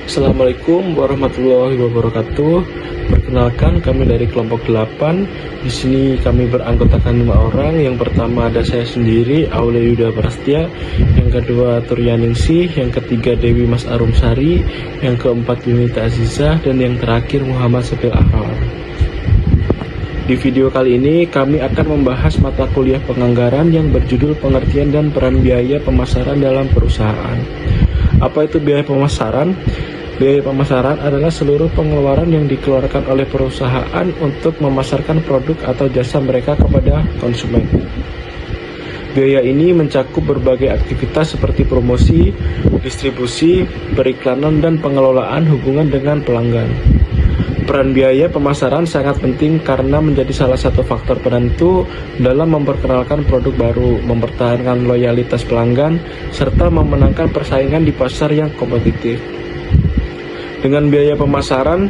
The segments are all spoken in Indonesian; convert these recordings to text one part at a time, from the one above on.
Assalamualaikum warahmatullahi wabarakatuh. Perkenalkan, kami dari kelompok 8. Di sini kami beranggotakan 5 orang. Yang pertama ada saya sendiri, Aulia Yuda Prastia. Yang kedua Turyaningsih. Yang ketiga Dewi Mas Arumsari. Yang keempat Yunita Azizah. Dan yang terakhir Muhammad Sepil Akal. Di video kali ini kami akan membahas mata kuliah penganggaran yang berjudul Pengertian dan Peran Biaya Pemasaran dalam Perusahaan. Apa itu biaya pemasaran? Biaya pemasaran adalah seluruh pengeluaran yang dikeluarkan oleh perusahaan untuk memasarkan produk atau jasa mereka kepada konsumen. Biaya ini mencakup berbagai aktivitas seperti promosi, distribusi, periklanan, dan pengelolaan hubungan dengan pelanggan. Peran biaya pemasaran sangat penting karena menjadi salah satu faktor penentu dalam memperkenalkan produk baru, mempertahankan loyalitas pelanggan, serta memenangkan persaingan di pasar yang kompetitif. Dengan biaya pemasaran,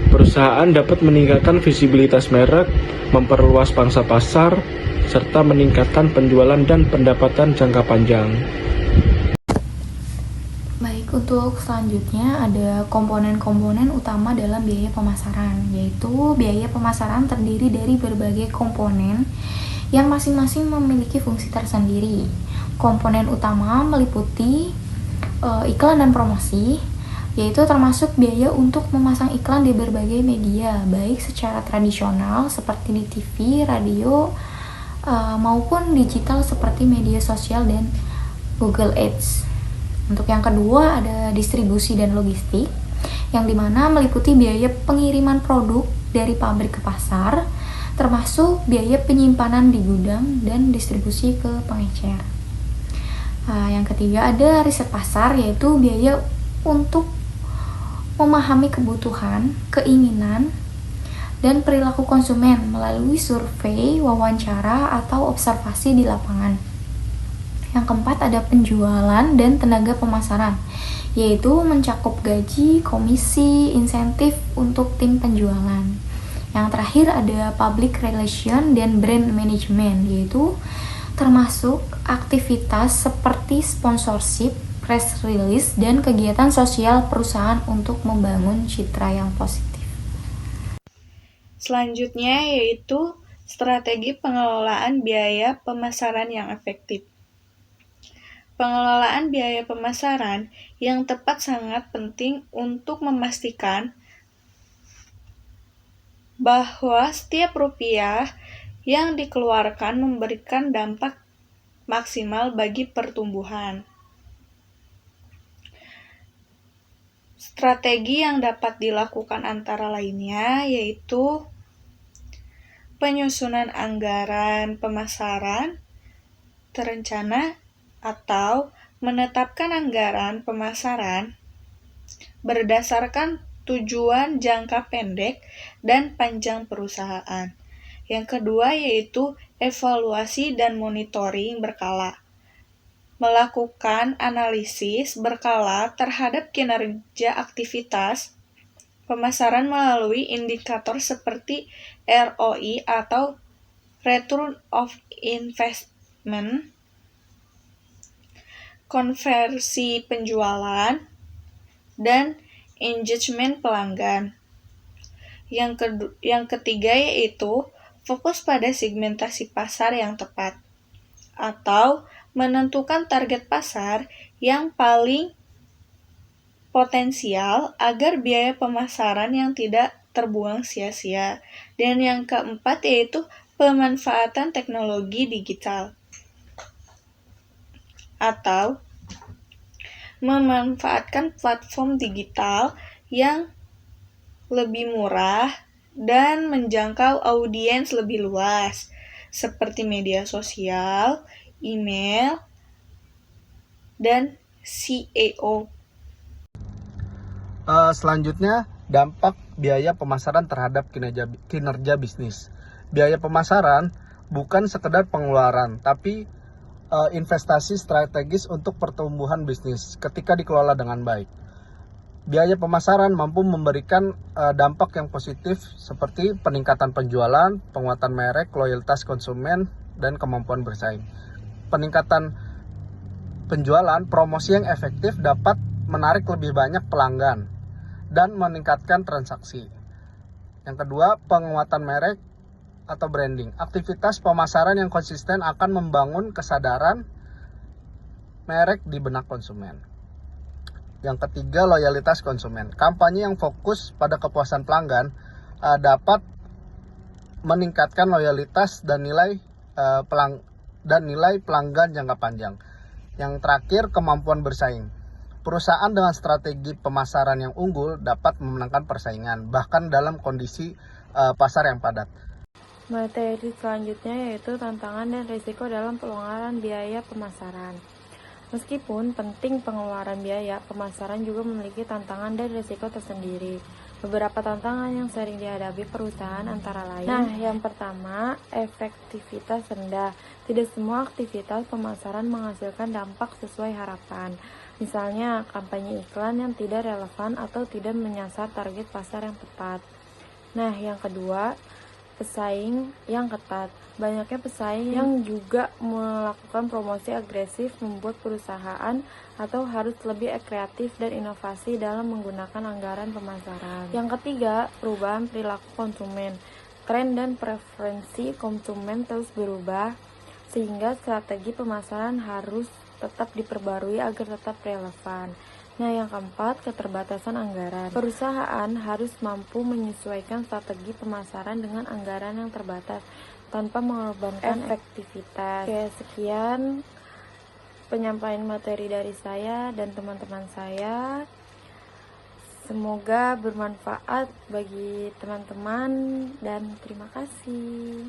perusahaan dapat meningkatkan visibilitas merek, memperluas pangsa pasar, serta meningkatkan penjualan dan pendapatan jangka panjang. Baik, untuk selanjutnya ada komponen-komponen utama dalam biaya pemasaran, yaitu biaya pemasaran terdiri dari berbagai komponen yang masing-masing memiliki fungsi tersendiri. Komponen utama meliputi iklan dan promosi, yaitu termasuk biaya untuk memasang iklan di berbagai media, baik secara tradisional seperti di TV, radio, maupun digital seperti media sosial dan Google Ads. Untuk yang kedua ada distribusi dan logistik, yang dimana meliputi biaya pengiriman produk dari pabrik ke pasar, termasuk biaya penyimpanan di gudang dan distribusi ke pengecer. Yang ketiga ada riset pasar, yaitu biaya untuk memahami kebutuhan, keinginan, dan perilaku konsumen melalui survei, wawancara, atau observasi di lapangan. Yang keempat ada penjualan dan tenaga pemasaran, yaitu mencakup gaji, komisi, insentif untuk tim penjualan. Yang terakhir ada public relation dan brand management, yaitu termasuk aktivitas seperti sponsorship, press release, dan kegiatan sosial perusahaan untuk membangun citra yang positif. Selanjutnya yaitu strategi pengelolaan biaya pemasaran yang efektif. Pengelolaan biaya pemasaran yang tepat sangat penting untuk memastikan bahwa setiap rupiah yang dikeluarkan memberikan dampak maksimal bagi pertumbuhan. Strategi yang dapat dilakukan antara lainnya yaitu penyusunan anggaran pemasaran terencana atau menetapkan anggaran pemasaran berdasarkan tujuan jangka pendek dan panjang perusahaan. Yang kedua yaitu evaluasi dan monitoring berkala. Melakukan analisis berkala terhadap kinerja aktivitas pemasaran melalui indikator seperti ROI atau Return of Investment, konversi penjualan, dan engagement pelanggan. Yang ketiga yaitu fokus pada segmentasi pasar yang tepat, atau menentukan target pasar yang paling potensial agar biaya pemasaran yang tidak terbuang sia-sia. Dan yang keempat yaitu pemanfaatan teknologi digital, atau memanfaatkan platform digital yang lebih murah dan menjangkau audiens lebih luas, seperti media sosial, email, dan SEO. Selanjutnya, dampak biaya pemasaran terhadap kinerja bisnis. Biaya pemasaran bukan sekedar pengeluaran, tapi investasi strategis untuk pertumbuhan bisnis ketika dikelola dengan baik. Biaya pemasaran mampu memberikan dampak yang positif seperti peningkatan penjualan, penguatan merek, loyalitas konsumen, dan kemampuan bersaing. Peningkatan penjualan, promosi yang efektif dapat menarik lebih banyak pelanggan dan meningkatkan transaksi. Yang kedua, penguatan merek atau branding. Aktivitas pemasaran yang konsisten akan membangun kesadaran merek di benak konsumen. Yang ketiga, loyalitas konsumen. Kampanye yang fokus pada kepuasan pelanggan dapat meningkatkan loyalitas dan nilai pelanggan jangka panjang. Yang terakhir, kemampuan bersaing. Perusahaan dengan strategi pemasaran yang unggul dapat memenangkan persaingan, bahkan dalam kondisi pasar yang padat. Materi selanjutnya yaitu tantangan dan risiko dalam pelonggaran biaya pemasaran. Meskipun penting pengeluaran biaya, pemasaran juga memiliki tantangan dan risiko tersendiri. Beberapa tantangan yang sering dihadapi perusahaan antara lain. Nah, yang pertama, efektivitas rendah. Tidak semua aktivitas pemasaran menghasilkan dampak sesuai harapan. Misalnya, kampanye iklan yang tidak relevan atau tidak menyasar target pasar yang tepat. Nah, yang kedua, pesaing yang ketat. Banyaknya pesaing yang juga melakukan promosi agresif membuat perusahaan atau harus lebih kreatif dan inovasi dalam menggunakan anggaran pemasaran. Yang ketiga, perubahan perilaku konsumen. Tren dan preferensi konsumen terus berubah, sehingga strategi pemasaran harus tetap diperbarui agar tetap relevan. Nah, yang keempat, keterbatasan anggaran. Perusahaan harus mampu menyesuaikan strategi pemasaran dengan anggaran yang terbatas tanpa mengorbankan efektivitas. Oke, sekian penyampaian materi dari saya dan teman-teman saya. Semoga bermanfaat bagi teman-teman dan terima kasih.